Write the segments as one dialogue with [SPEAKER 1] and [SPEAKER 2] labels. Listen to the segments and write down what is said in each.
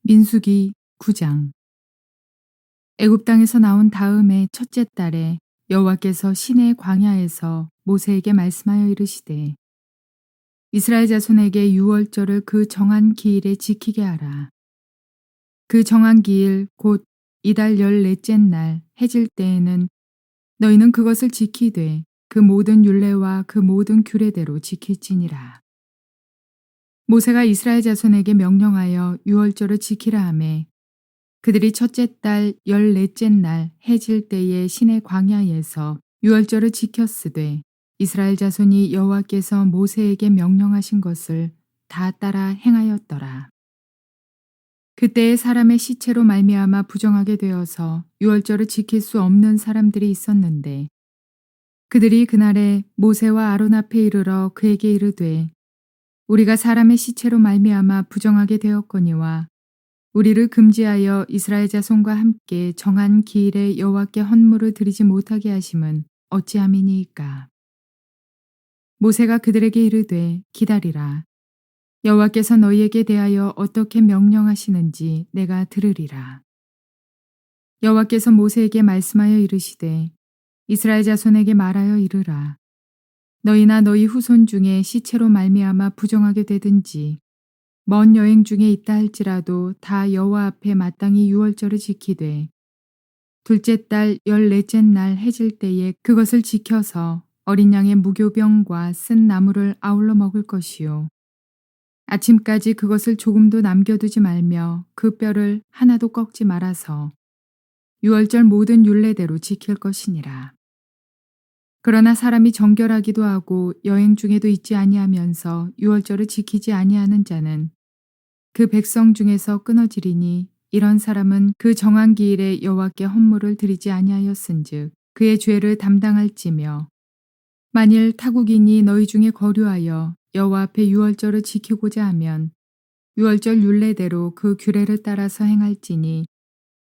[SPEAKER 1] 민수기 9장. 애굽 땅에서 나온 다음에 첫째 달에 여호와께서 시내 광야에서 모세에게 말씀하여 이르시되 이스라엘 자손에게 유월절을 그 정한 기일에 지키게 하라. 그 정한 기일 곧 이달 14째 날 해질 때에는 너희는 그것을 지키되 그 모든 율례와 그 모든 규례대로 지킬지니라. 모세가 이스라엘 자손에게 명령하여 유월절을 지키라 하매 그들이 첫째 달 14째 날 해질 때에 시내 광야에서 유월절을 지켰으되 이스라엘 자손이 여호와께서 모세에게 명령하신 것을 다 따라 행하였더라. 그때에 사람의 시체로 말미암아 부정하게 되어서 유월절을 지킬 수 없는 사람들이 있었는데 그들이 그날에 모세와 아론 앞에 이르러 그에게 이르되 우리가 사람의 시체로 말미암아 부정하게 되었거니와 우리를 금지하여 이스라엘 자손과 함께 정한 기일에 여호와께 헌물을 드리지 못하게 하심은 어찌함이니이까. 모세가 그들에게 이르되 기다리라. 여호와께서 너희에게 대하여 어떻게 명령하시는지 내가 들으리라. 여호와께서 모세에게 말씀하여 이르시되 이스라엘 자손에게 말하여 이르라. 너희나 너희 후손 중에 시체로 말미암아 부정하게 되든지 먼 여행 중에 있다 할지라도 다 여호와 앞에 마땅히 유월절을 지키되 둘째 달 14째 날 해질 때에 그것을 지켜서 어린 양의 무교병과 쓴 나물을 아울러 먹을 것이요 아침까지 그것을 조금도 남겨두지 말며 그 뼈를 하나도 꺾지 말아서 유월절 모든 율례대로 지킬 것이니라. 그러나 사람이 정결하기도 하고 여행 중에도 있지 아니하면서 유월절을 지키지 아니하는 자는 그 백성 중에서 끊어지리니 이런 사람은 그 정한 기일에 여호와께 헌물을 드리지 아니하였은즉 그의 죄를 담당할지며 만일 타국인이 너희 중에 거류하여 여호와 앞에 유월절을 지키고자 하면 유월절 율례대로 그 규례를 따라서 행할지니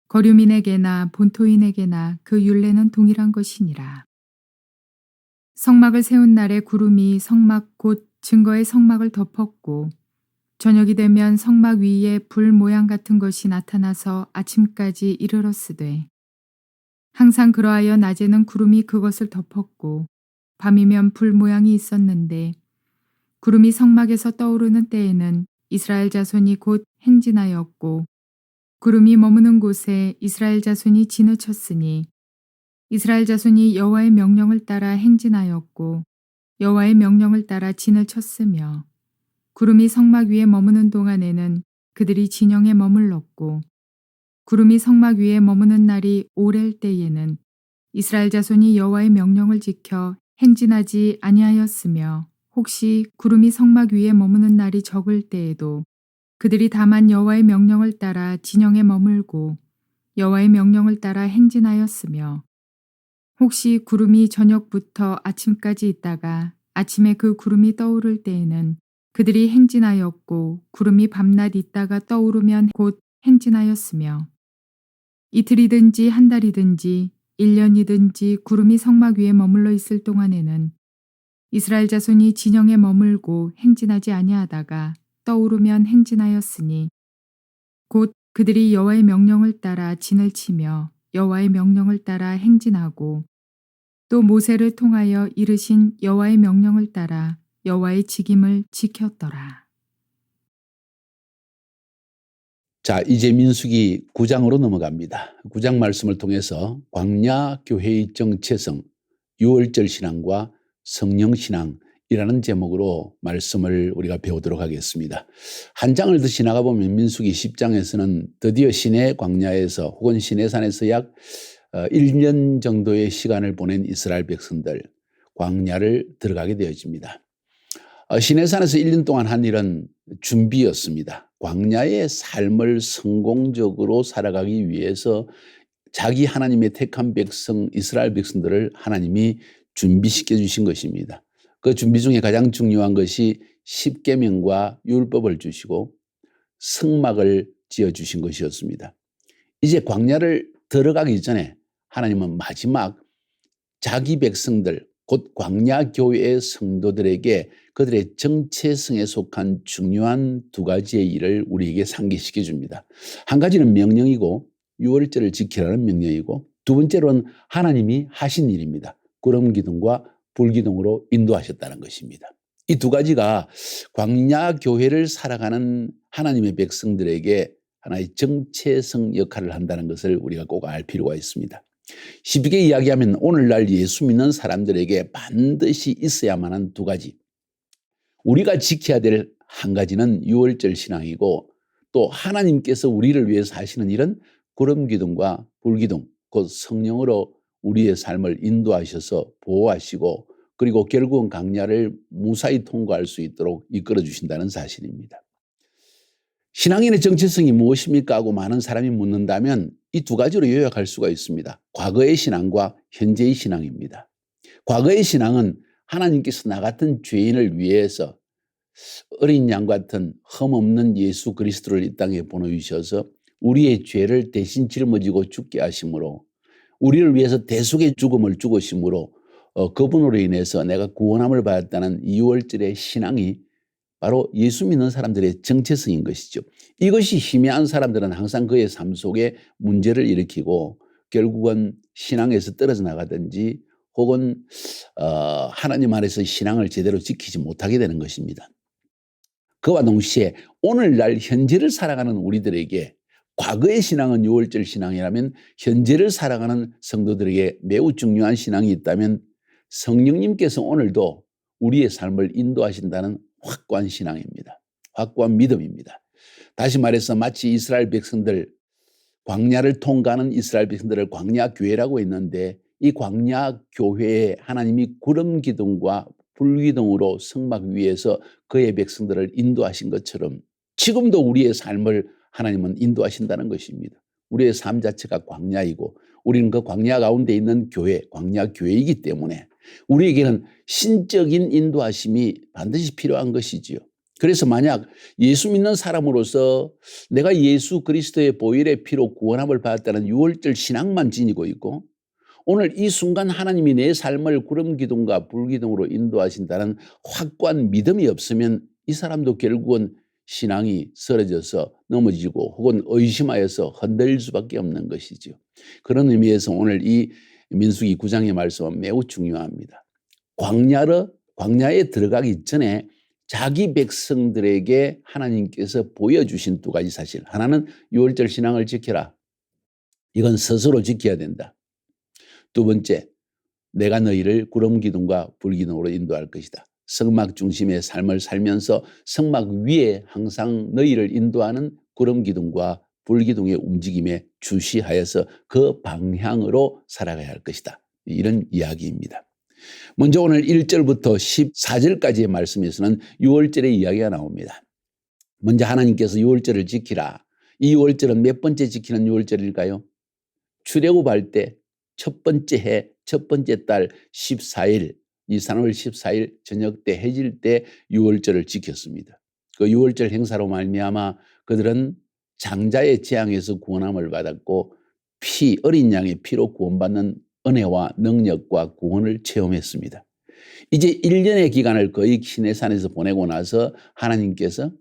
[SPEAKER 1] 거류민에게나 본토인에게나 그 율례는 동일한 것이니라. 성막을 세운 날에 구름이 성막 곧 증거의 성막을 덮었고 저녁이 되면 성막 위에 불 모양 같은 것이 나타나서 아침까지 이르렀으되 항상 그러하여 낮에는 구름이 그것을 덮었고 밤이면 불 모양이 있었는데 구름이 성막에서 떠오르는 때에는 이스라엘 자손이 곧 행진하였고 구름이 머무는 곳에 이스라엘 자손이 진을 쳤으니 이스라엘 자손이 여호와의 명령을 따라 행진하였고 여호와의 명령을 따라 진을 쳤으며 구름이 성막 위에 머무는 동안에는 그들이 진영에 머물렀고 구름이 성막 위에 머무는 날이 오렐 때에는 이스라엘 자손이 여호와의 명령을 지켜 행진하지 아니하였으며 혹시 구름이 성막 위에 머무는 날이 적을 때에도 그들이 다만 여호와의 명령을 따라 진영에 머물고 여호와의 명령을 따라 행진하였으며 혹시 구름이 저녁부터 아침까지 있다가 아침에 그 구름이 떠오를 때에는 그들이 행진하였고 구름이 밤낮 있다가 떠오르면 곧 행진하였으며 이틀이든지 한 달이든지 1년이든지 구름이 성막 위에 머물러 있을 동안에는 이스라엘 자손이 진영에 머물고 행진하지 아니하다가 떠오르면 행진하였으니 곧 그들이 여호와의 명령을 따라 진을 치며 여호와의 명령을 따라 행진하고 또 모세를 통하여 이르신 여호와의 명령을 따라 여호와의 직임을 지켰더라.
[SPEAKER 2] 자, 이제 민수기 9장으로 넘어갑니다. 9장 말씀을 통해서 광야 교회의 정체성, 유월절 신앙과 성령 신앙이라는 제목으로 말씀을 우리가 배우도록 하겠습니다. 한 장을 더 지나가 보면 민수기 10장에서는 드디어 시내 광야에서 혹은 시내산에서 약 1년 정도의 시간을 보낸 이스라엘 백성들 광야를 들어가게 되어집니다. 시내산에서 1년 동안 한 일은 준비였습니다. 광야의 삶을 성공적으로 살아가기 위해서 자기 하나님의 택한 백성 이스라엘 백성들을 하나님이 준비시켜 주신 것입니다. 그 준비 중에 가장 중요한 것이 십계명과 율법을 주시고 성막을 지어주신 것이었습니다. 이제 광야를 들어가기 전에 하나님은 마지막 자기 백성들 곧 광야교회의 성도들에게 그들의 정체성에 속한 중요한 두 가지의 일을 우리에게 상기시켜 줍니다. 한 가지는 명령이고 유월절을 지키라는 명령이고, 두 번째로는 하나님이 하신 일입니다. 구름기둥과 불기둥으로 인도하셨다는 것입니다. 이 두 가지가 광야교회를 살아가는 하나님의 백성들에게 하나의 정체성 역할을 한다는 것을 우리가 꼭 알 필요가 있습니다. 쉽게 이야기하면 오늘날 예수 믿는 사람들에게 반드시 있어야만 하는 두 가지. 우리가 지켜야 될 한 가지는 유월절 신앙이고, 또 하나님께서 우리를 위해서 하시는 일은 구름기둥과 불기둥, 곧 성령으로 우리의 삶을 인도하셔서 보호하시고, 그리고 결국은 광야를 무사히 통과할 수 있도록 이끌어 주신다는 사실입니다. 신앙인의 정체성이 무엇입니까 하고 많은 사람이 묻는다면 이 두 가지로 요약할 수가 있습니다. 과거의 신앙과 현재의 신앙입니다. 과거의 신앙은 하나님께서 나 같은 죄인을 위해서 어린 양 같은 흠없는 예수 그리스도를 이 땅에 보내주셔서 우리의 죄를 대신 짊어지고 죽게 하심으로, 우리를 위해서 대속의 죽음을 죽으심으로 그분으로 인해서 내가 구원함을 받았다는 이월절의 신앙이 바로 예수 믿는 사람들의 정체성인 것이죠. 이것이 희미한 사람들은 항상 그의 삶 속에 문제를 일으키고 결국은 신앙에서 떨어져 나가든지 혹은 하나님 안에서 신앙을 제대로 지키지 못하게 되는 것입니다. 그와 동시에 오늘날 현재를 살아가는 우리들에게 과거의 신앙은 유월절 신앙이라면 현재를 살아가는 성도들에게 매우 중요한 신앙이 있다면 성령님께서 오늘도 우리의 삶을 인도하신다는 확고한 신앙입니다. 확고한 믿음입니다. 다시 말해서 마치 이스라엘 백성들, 광야를 통과하는 이스라엘 백성들을 광야교회라고 했는데 이 광야교회에 하나님이 구름기둥과 불기둥으로 성막 위에서 그의 백성들을 인도하신 것처럼 지금도 우리의 삶을 하나님은 인도하신다는 것입니다. 우리의 삶 자체가 광야이고 우리는 그 광야 가운데 있는 교회, 광야교회이기 때문에 우리에게는 신적인 인도하심이 반드시 필요한 것이지요. 그래서 만약 예수 믿는 사람으로서 내가 예수 그리스도의 보혈의 피로 구원함을 받았다는 유월절 신앙만 지니고 있고 오늘 이 순간 하나님이 내 삶을 구름기둥과 불기둥으로 인도하신다는 확고한 믿음이 없으면 이 사람도 결국은 신앙이 쓰러져서 넘어지고 혹은 의심하여서 흔들릴 수밖에 없는 것이죠. 그런 의미에서 오늘 이 민수기 9장의 말씀은 매우 중요합니다. 광야에 들어가기 전에 자기 백성들에게 하나님께서 보여주신 두 가지 사실. 하나는 유월절 신앙을 지켜라. 이건 스스로 지켜야 된다. 두 번째, 내가 너희를 구름기둥과 불기둥으로 인도할 것이다. 성막 중심의 삶을 살면서 성막 위에 항상 너희를 인도하는 구름기둥과 불기둥의 움직임에 주시하여서 그 방향으로 살아가야 할 것이다. 이런 이야기입니다. 먼저 오늘 1절부터 14절까지의 말씀에서는 유월절의 이야기가 나옵니다. 먼저 하나님께서 유월절을 지키라. 이 유월절은 몇 번째 지키는 유월절일까요? 출애굽할 때 첫 번째 해, 첫 번째 달 14일, 이산월 14일 저녁 때 해질 때 유월절을 지켰습니다. 그 유월절 행사로 말미암아 그들은 장자의 재앙에서 구원함을 받았고 어린 양의 피로 구원받는 은혜와 능력과 구원을 체험했습니다. 이제 1년의 기간을 거의 시내산에서 보내고 나서 하나님께서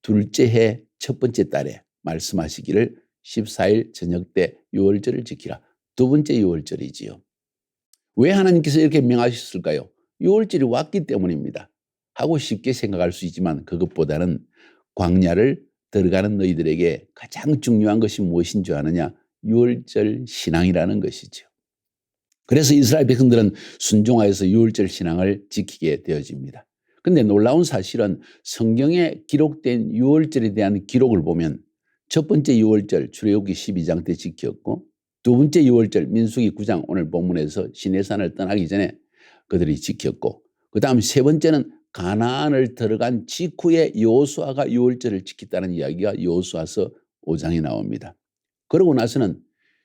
[SPEAKER 2] 둘째 해 첫 번째 달에 말씀하시기를 14일 저녁 때 유월절을 지키라. 두 번째 유월절이지요. 왜 하나님께서 이렇게 명하셨을까요? 유월절이 왔기 때문입니다. 하고 쉽게 생각할 수 있지만 그것보다는 광야를 들어가는 너희들에게 가장 중요한 것이 무엇인 줄 아느냐? 유월절 신앙이라는 것이죠. 그래서 이스라엘 백성들은 순종하여서 유월절 신앙을 지키게 되어집니다. 그런데 놀라운 사실은 성경에 기록된 유월절에 대한 기록을 보면 첫 번째 유월절 출애굽기 12장 때 지켰고 두 번째 유월절 민수기 9장 오늘 본문에서 시내산을 떠나기 전에 그들이 지켰고 그 다음 세 번째는 가나안을 들어간 직후에 여호수아가 유월절을 지켰다는 이야기가 여호수아서 5장에 나옵니다. 그러고 나서는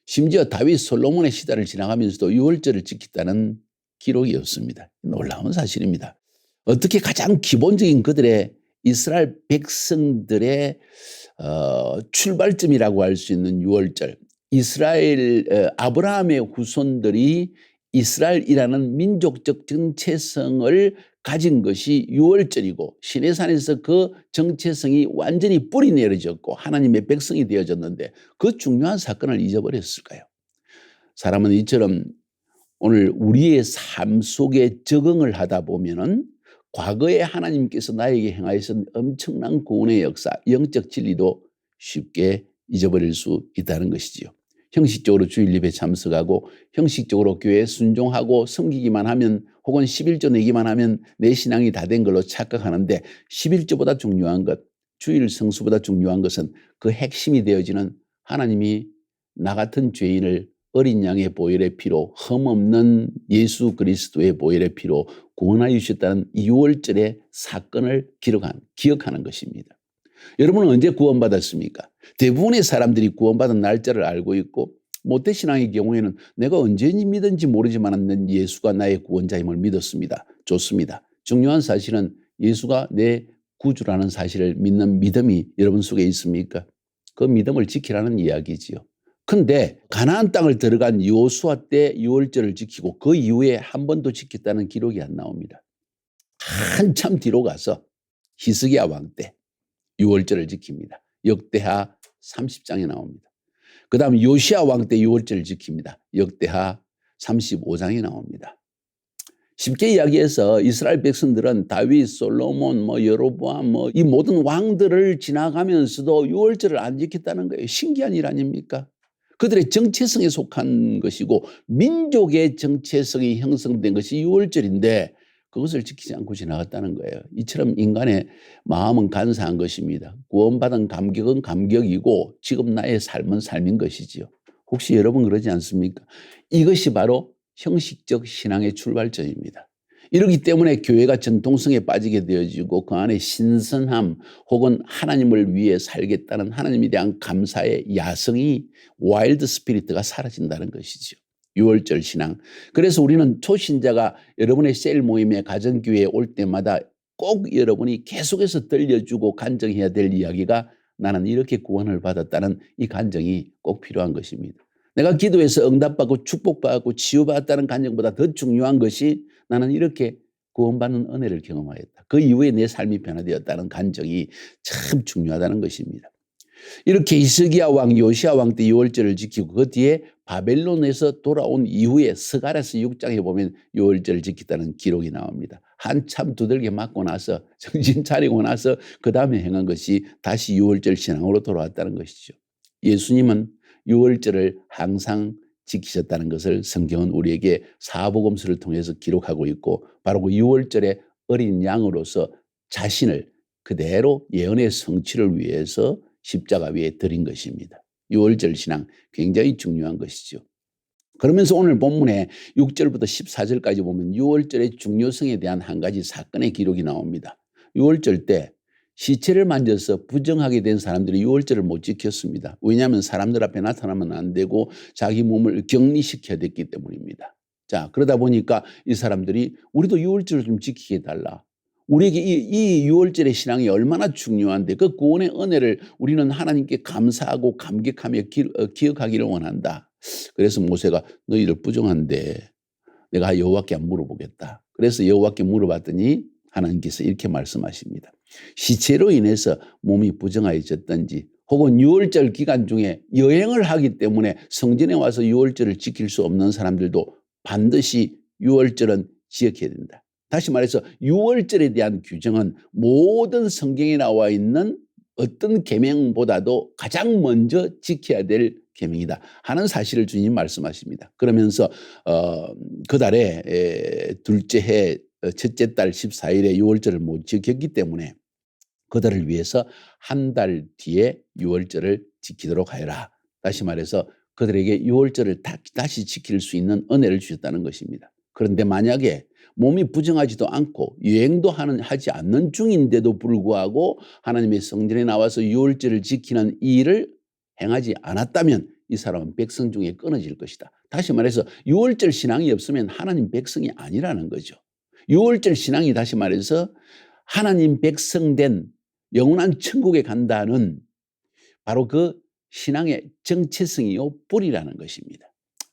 [SPEAKER 2] 심지어 다윗 솔로몬의 시대를 지나가면서도 유월절을 지켰다는 기록이 없습니다. 놀라운 사실입니다. 어떻게 가장 기본적인 그들의 이스라엘 백성들의 출발점이라고 할 수 있는 유월절, 이스라엘 아브라함의 후손들이 이스라엘이라는 민족적 정체성을 가진 것이 유월절이고 시내산에서 그 정체성이 완전히 뿌리 내려졌고 하나님의 백성이 되어졌는데 그 중요한 사건을 잊어버렸을까요? 사람은 이처럼 오늘 우리의 삶 속에 적응을 하다 보면은 과거에 하나님께서 나에게 행하신 엄청난 구원의 역사, 영적 진리도 쉽게 잊어버릴 수 있다는 것이지요. 형식적으로 주일 예배 참석하고 형식적으로 교회에 순종하고 섬기기만 하면 혹은 11조 내기만 하면 내 신앙이 다 된 걸로 착각하는데 11조보다 중요한 것, 주일 성수보다 중요한 것은 그 핵심이 되어지는 하나님이 나 같은 죄인을 어린 양의 보혈의 피로 흠없는 예수 그리스도의 보혈의 피로 구원하여 주셨다는 2월절의 사건을 기억하는 것입니다. 여러분은 언제 구원받았습니까? 대부분의 사람들이 구원받은 날짜를 알고 있고 모태신앙의 경우에는 내가 언제 믿은지 모르지만 예수가 나의 구원자임을 믿었습니다. 좋습니다. 중요한 사실은 예수가 내 구주라는 사실을 믿는 믿음이 여러분 속에 있습니까? 그 믿음을 지키라는 이야기지요. 근데 가나안 땅을 들어간 여호수아 때 유월절을 지키고 그 이후에 한 번도 지켰다는 기록이 안 나옵니다. 한참 뒤로 가서 히스기야 왕 때 유월절을 지킵니다. 역대하 30장에 나옵니다. 그 다음 요시야 왕 때 유월절을 지킵니다. 역대하 35장에 나옵니다. 쉽게 이야기해서 이스라엘 백성들은 다윗, 솔로몬, 여로보암 이 모든 왕들을 지나가면서도 유월절을 안 지켰다는 거예요. 신기한 일 아닙니까? 그들의 정체성에 속한 것이고 민족의 정체성이 형성된 것이 유월절인데 그것을 지키지 않고 지나갔다는 거예요. 이처럼 인간의 마음은 간사한 것입니다. 구원받은 감격은 감격이고 지금 나의 삶은 삶인 것이지요. 혹시 여러분 그러지 않습니까? 이것이 바로 형식적 신앙의 출발점입니다. 이러기 때문에 교회가 전통성에 빠지게 되어지고 그 안에 신선함 혹은 하나님을 위해 살겠다는 하나님에 대한 감사의 야성이 와일드 스피리트가 사라진다는 것이죠. 유월절 신앙. 그래서 우리는 초신자가 여러분의 셀 모임에 가정교회에 올 때마다 꼭 여러분이 계속해서 들려주고 간증해야 될 이야기가 나는 이렇게 구원을 받았다는 이 간증이 꼭 필요한 것입니다. 내가 기도해서 응답받고 축복받고 치유받았다는 간증보다 더 중요한 것이 나는 이렇게 구원받는 은혜를 경험하였다. 그 이후에 내 삶이 변화되었다는 간증이 참 중요하다는 것입니다. 이렇게 히스기야 왕, 요시야 왕 때 유월절을 지키고 그 뒤에 바벨론에서 돌아온 이후에 스가랴서 6장에 보면 유월절을 지켰다는 기록이 나옵니다. 한참 두들겨 맞고 나서 정신 차리고 나서 그 다음에 행한 것이 다시 유월절 신앙으로 돌아왔다는 것이죠. 예수님은 유월절을 항상 지키셨다는 것을 성경은 우리에게 사복음서를 통해서 기록하고 있고 바로 그 유월절의 어린 양으로서 자신을 그대로 예언의 성취를 위해서 십자가 위에 드린 것입니다. 유월절 신앙 굉장히 중요한 것이죠. 그러면서 오늘 본문에 6절부터 14절까지 보면 유월절의 중요성에 대한 한 가지 사건의 기록이 나옵니다. 유월절 때 시체를 만져서 부정하게 된 사람들이 유월절을 못 지켰습니다. 왜냐하면 사람들 앞에 나타나면 안 되고 자기 몸을 격리시켜야 됐기 때문입니다. 자, 그러다 보니까 이 사람들이 우리도 유월절을 좀 지키게 해달라. 우리에게 이 유월절의 신앙이 얼마나 중요한데 그 구원의 은혜를 우리는 하나님께 감사하고 감격하며 기억하기를 원한다. 그래서 모세가 너희들 부정한데 내가 여호와께 물어보겠다. 그래서 여호와께 물어봤더니 하나님께서 이렇게 말씀하십니다. 시체로 인해서 몸이 부정하여졌든지 혹은 유월절 기간 중에 여행을 하기 때문에 성전에 와서 유월절을 지킬 수 없는 사람들도 반드시 유월절은 지켜야 된다. 다시 말해서 유월절에 대한 규정은 모든 성경에 나와 있는 어떤 계명보다도 가장 먼저 지켜야 될 계명이다 하는 사실을 주님 말씀하십니다. 그러면서 그달에 둘째 해 첫째 달 14일에 유월절을 못 지켰기 때문에 그들을 위해서 한 달 뒤에 유월절을 지키도록 하여라. 다시 말해서 그들에게 유월절을 다시 지킬 수 있는 은혜를 주셨다는 것입니다. 그런데 만약에 몸이 부정하지도 않고 여행도 하지 않는 중인데도 불구하고 하나님의 성전에 나와서 유월절을 지키는 이 일을 행하지 않았다면 이 사람은 백성 중에 끊어질 것이다. 다시 말해서 유월절 신앙이 없으면 하나님 백성이 아니라는 거죠. 유월절 신앙이 다시 말해서 하나님 백성된 영원한 천국에 간다는 바로 그 신앙의 정체성이요 뿌리라는 것입니다.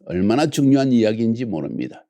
[SPEAKER 2] 얼마나 중요한 이야기인지 모릅니다.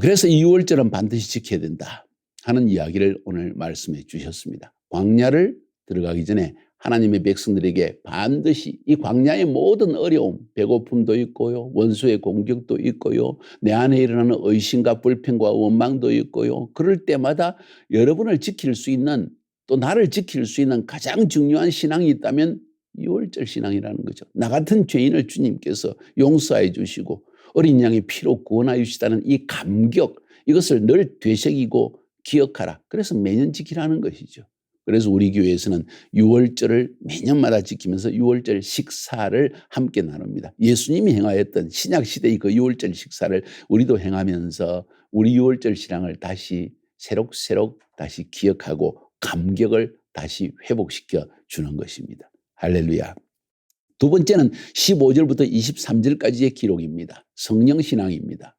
[SPEAKER 2] 그래서 이 유월절은 반드시 지켜야 된다 하는 이야기를 오늘 말씀해 주셨습니다. 광야를 들어가기 전에 하나님의 백성들에게 반드시 이 광야의 모든 어려움, 배고픔도 있고요, 원수의 공격도 있고요, 내 안에 일어나는 의심과 불평과 원망도 있고요. 그럴 때마다 여러분을 지킬 수 있는, 또 나를 지킬 수 있는 가장 중요한 신앙이 있다면 유월절 신앙이라는 거죠. 나 같은 죄인을 주님께서 용서해 주시고 어린 양의 피로 구원하여 주시다는 이 감격, 이것을 늘 되새기고 기억하라. 그래서 매년 지키라는 것이죠. 그래서 우리 교회에서는 유월절을 매년마다 지키면서 유월절 식사를 함께 나눕니다. 예수님이 행하였던 신약시대의 그 유월절 식사를 우리도 행하면서 우리 유월절 신앙을 다시 새록새록 다시 기억하고 감격을 다시 회복시켜 주는 것입니다. 할렐루야. 두 번째는 15절부터 23절까지의 기록입니다. 성령신앙입니다.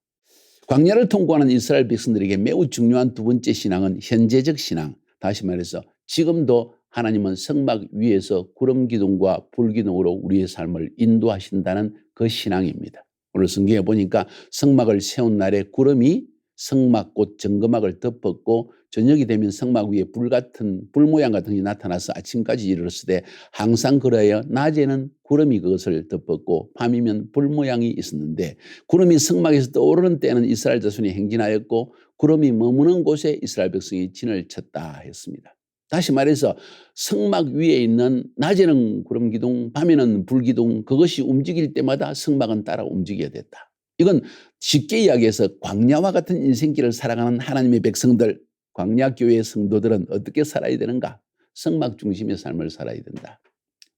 [SPEAKER 2] 광야를 통과하는 이스라엘 백성들에게 매우 중요한 두 번째 신앙은 현재적 신앙. 다시 말해서 지금도 하나님은 성막 위에서 구름 기둥과 불 기둥으로 우리의 삶을 인도하신다는 그 신앙입니다. 오늘 성경에 보니까 성막을 세운 날에 구름이 성막 곧 정거막을 덮었고 저녁이 되면 성막 위에 불 모양 같은 게 나타나서 아침까지 이르렀으되 항상 그러하여 낮에는 구름이 그것을 덮었고 밤이면 불 모양이 있었는데 구름이 성막에서 떠오르는 때는 이스라엘 자손이 행진하였고 구름이 머무는 곳에 이스라엘 백성이 진을 쳤다 했습니다. 다시 말해서 성막 위에 있는 낮에는 구름 기둥, 밤에는 불 기둥, 그것이 움직일 때마다 성막은 따라 움직여야 됐다. 이건 쉽게 이야기해서 광야와 같은 인생길을 살아가는 하나님의 백성들, 광야교회의 성도들은 어떻게 살아야 되는가? 성막 중심의 삶을 살아야 된다.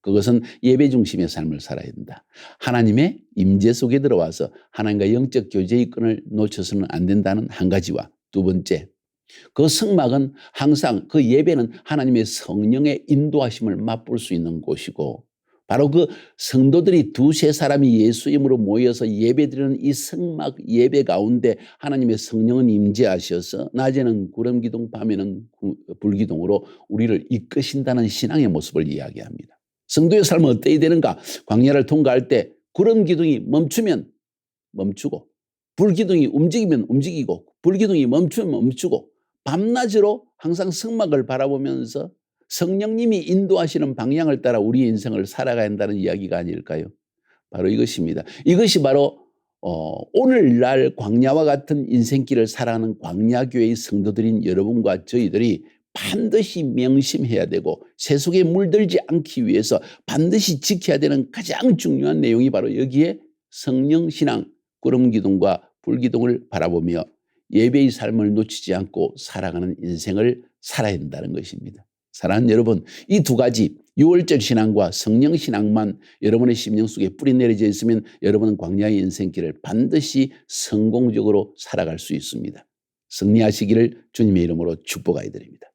[SPEAKER 2] 그것은 예배 중심의 삶을 살아야 된다. 하나님의 임재 속에 들어와서 하나님과 영적 교제의 끈을 놓쳐서는 안 된다는 한 가지와 두 번째, 그 성막은 항상 그 예배는 하나님의 성령의 인도하심을 맛볼 수 있는 곳이고 바로 그 성도들이 두세 사람이 예수 이름으로 모여서 예배드리는 이 성막 예배 가운데 하나님의 성령은 임재하셔서 낮에는 구름기둥 밤에는 불기둥으로 우리를 이끄신다는 신앙의 모습을 이야기합니다. 성도의 삶은 어때야 되는가? 광야를 통과할 때 구름기둥이 멈추면 멈추고 불기둥이 움직이면 움직이고 불기둥이 멈추면 멈추고 밤낮으로 항상 성막을 바라보면서 성령님이 인도하시는 방향을 따라 우리의 인생을 살아가야 한다는 이야기가 아닐까요? 바로 이것입니다. 이것이 바로 오늘날 광야와 같은 인생길을 살아가는 광야교회의 성도들인 여러분과 저희들이 반드시 명심해야 되고 세속에 물들지 않기 위해서 반드시 지켜야 되는 가장 중요한 내용이 바로 여기에 성령신앙, 구름기둥과 불기둥을 바라보며 예배의 삶을 놓치지 않고 살아가는 인생을 살아야 된다는 것입니다. 사랑하는 여러분, 이 두 가지 유월절 신앙과 성령 신앙만 여러분의 심령 속에 뿌리 내려져 있으면 여러분은 광야의 인생길을 반드시 성공적으로 살아갈 수 있습니다. 승리하시기를 주님의 이름으로 축복하여 드립니다.